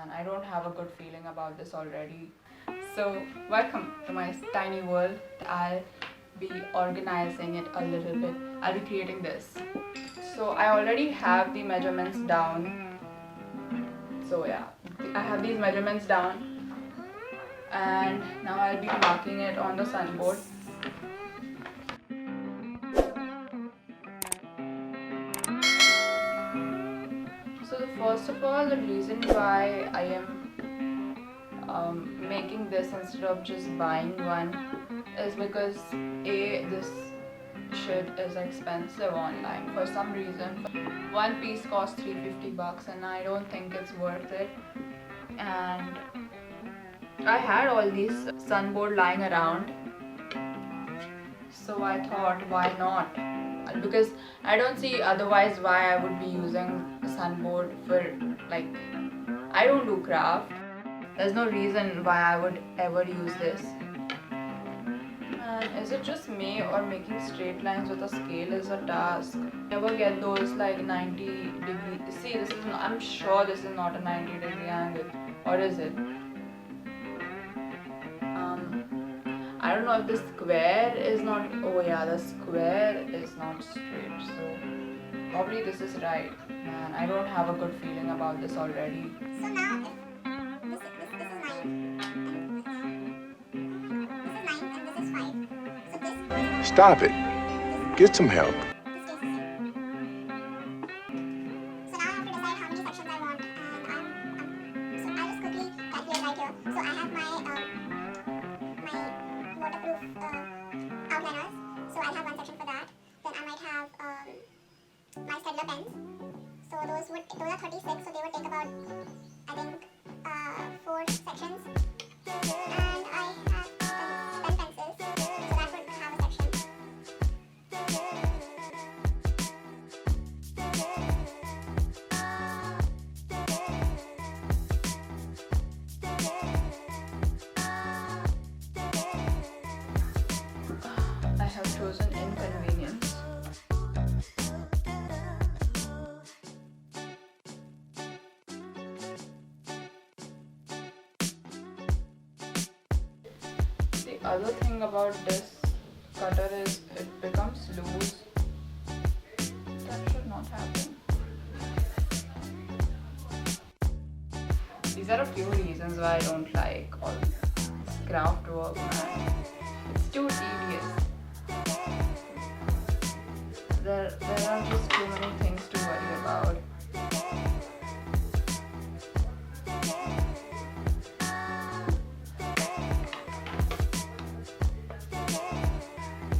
and I don't have a good feeling about this already. So welcome to my tiny world. I'll be organizing it a little bit. I'll be creating this. So I already have the measurements down. So yeah, I have these measurements down, and now I'll be marking it on the sunboard. So first of all, the reason why I am making this instead of just buying one is because this shit is expensive online for some reason. One piece costs $350 and I don't think it's worth it. And I had all these sunboard lying around, so I thought, why not? Because I don't see otherwise why I would be using a sunboard for, like, I don't do craft. There's no reason why I would ever use this. And is it just me, or making straight lines with a scale is a task? Never get those like 90 degree. See, this is, I'm sure this is not a 90-degree angle, or is it? I don't know if the square is not, oh yeah, the square is not straight, so probably this is right. Man, I don't have a good feeling about this already. So now, if this is 9, and this is 5. So this. Stop it. Get some help. This stays the same. So now I have to decide how many sections I want, and so I'll just quickly calculate right here. So I have my waterproof outliners. So I'll have one section for that. Then I might have my Stedler pens. So those are 36. So they would take about, I think, 4 sections. And I have pen pencils. So that would have a section. I have chosen inconvenience. The other thing about this cutter is it becomes loose. That should not happen. These are a few reasons why I don't like all this craft work, man. It's too tedious. There are just too many things to worry about.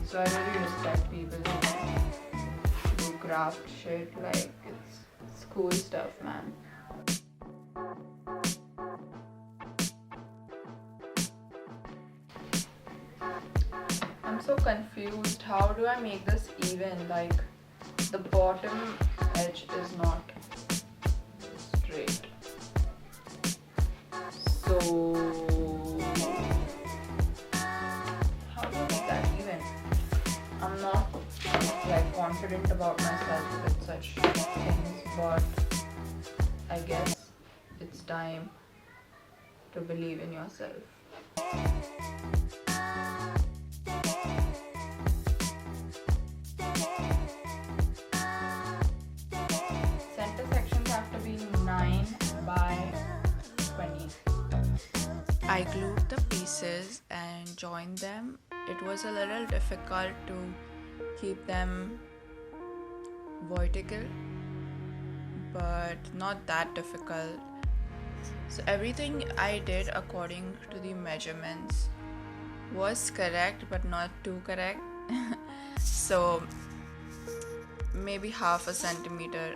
So I really respect people who do craft shit, like it's cool stuff, man. I'm so confused. How do I make this even? Like, the bottom edge is not straight. So how do I make that even? I'm not like confident about myself with such things, but I guess it's time to believe in yourself. Center sections have to be 9 by 20. I glued the pieces and joined them. It was a little difficult to keep them vertical, but not that difficult. So everything I did according to the measurements was correct, but not too correct. So maybe half a centimeter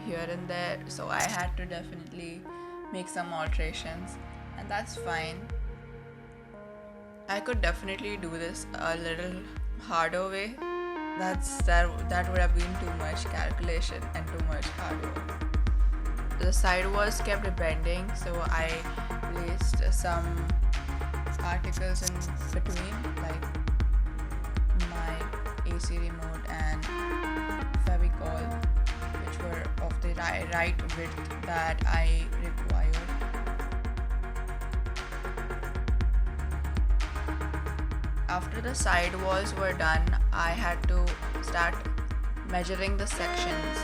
here and there. So I had to definitely make some alterations, and that's fine. I could definitely do this a little harder way. That would have been too much calculation and too much hard work. The side was kept bending, so I placed some articles in between, like my AC remote and Fevicol, which were of the right width that I required. After the side walls were done, I had to start measuring the sections.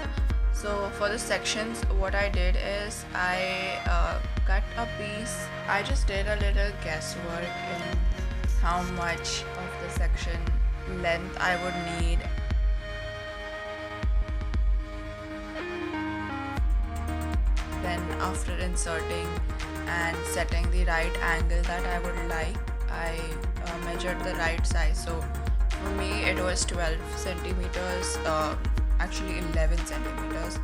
So for the sections, what I did is I cut a piece. I just did a little guesswork in how much of the section length I would need. Then after inserting and setting the right angle that I would like, I measured the right size. So for me it was 12 centimeters, actually 11 centimeters,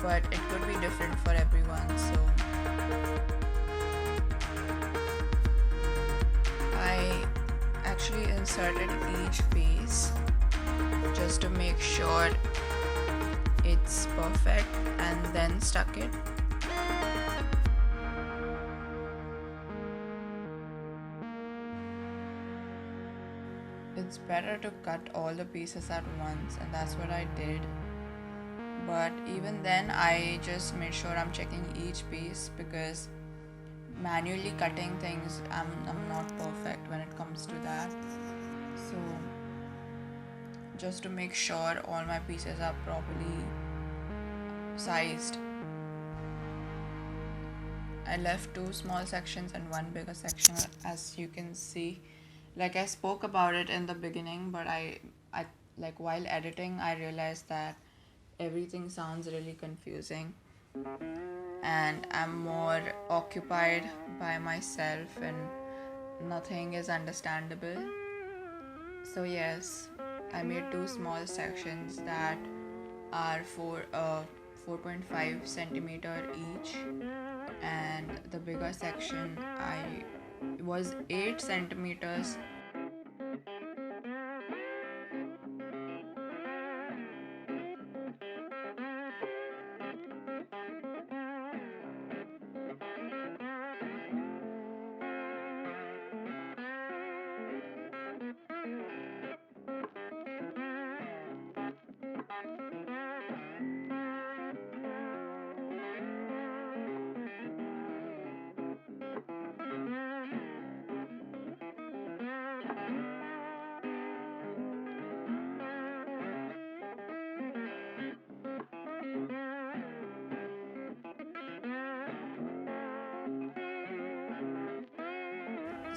but it could be different for everyone. So I actually inserted each piece just to make sure it's perfect and then stuck it. It's better to cut all the pieces at once, and that's what I did. But even then, I just made sure I'm checking each piece, because manually cutting things, I'm not perfect when it comes to that. So just to make sure all my pieces are properly sized, I left 2 small sections and 1 bigger section, as you can see. Like I spoke about it in the beginning, but I like while editing I realized that everything sounds really confusing and I'm more occupied by myself and nothing is understandable. So yes, I made 2 small sections that are 4.5 centimeter each, and the bigger section was 8 centimeters.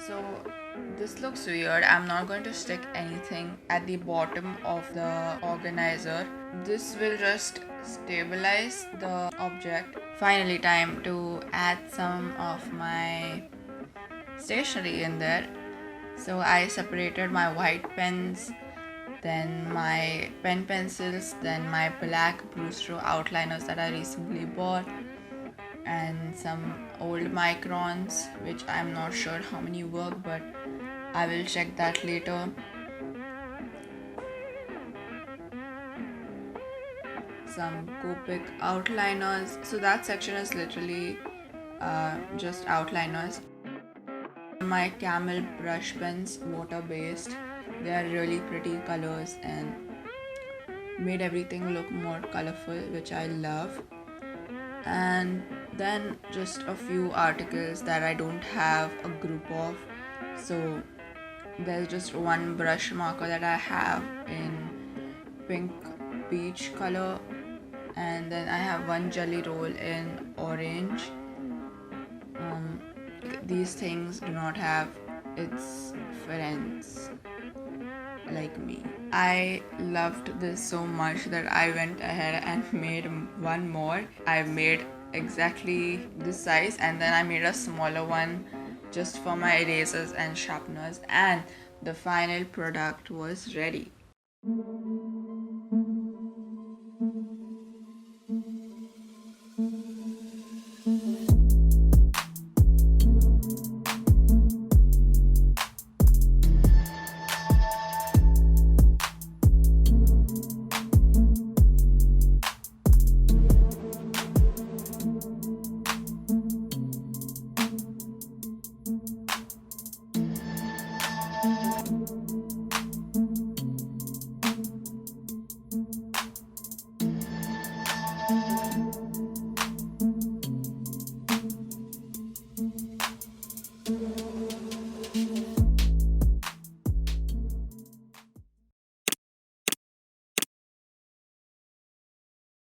So this looks weird. I'm not going to stick anything at the bottom of the organizer. This will just stabilize the object. Finally, time to add some of my stationery in there. So I separated my white pens, then my pen pencils, then my black Brewster outliners that I recently bought, and some old microns, which I'm not sure how many work, but I will check that later. Some Copic outliners. So that section is literally just outliners. My Camel brush pens, water based. They are really pretty colors and made everything look more colorful, which I love. And then just a few articles that I don't have a group of. So there's just one brush marker that I have in pink peach color, and then I have one jelly roll in orange. These things do not have its friends like me. I loved this so much that I went ahead and made one more. I made exactly this size, and then I made a smaller one just for my erasers and sharpeners, and the final product was ready.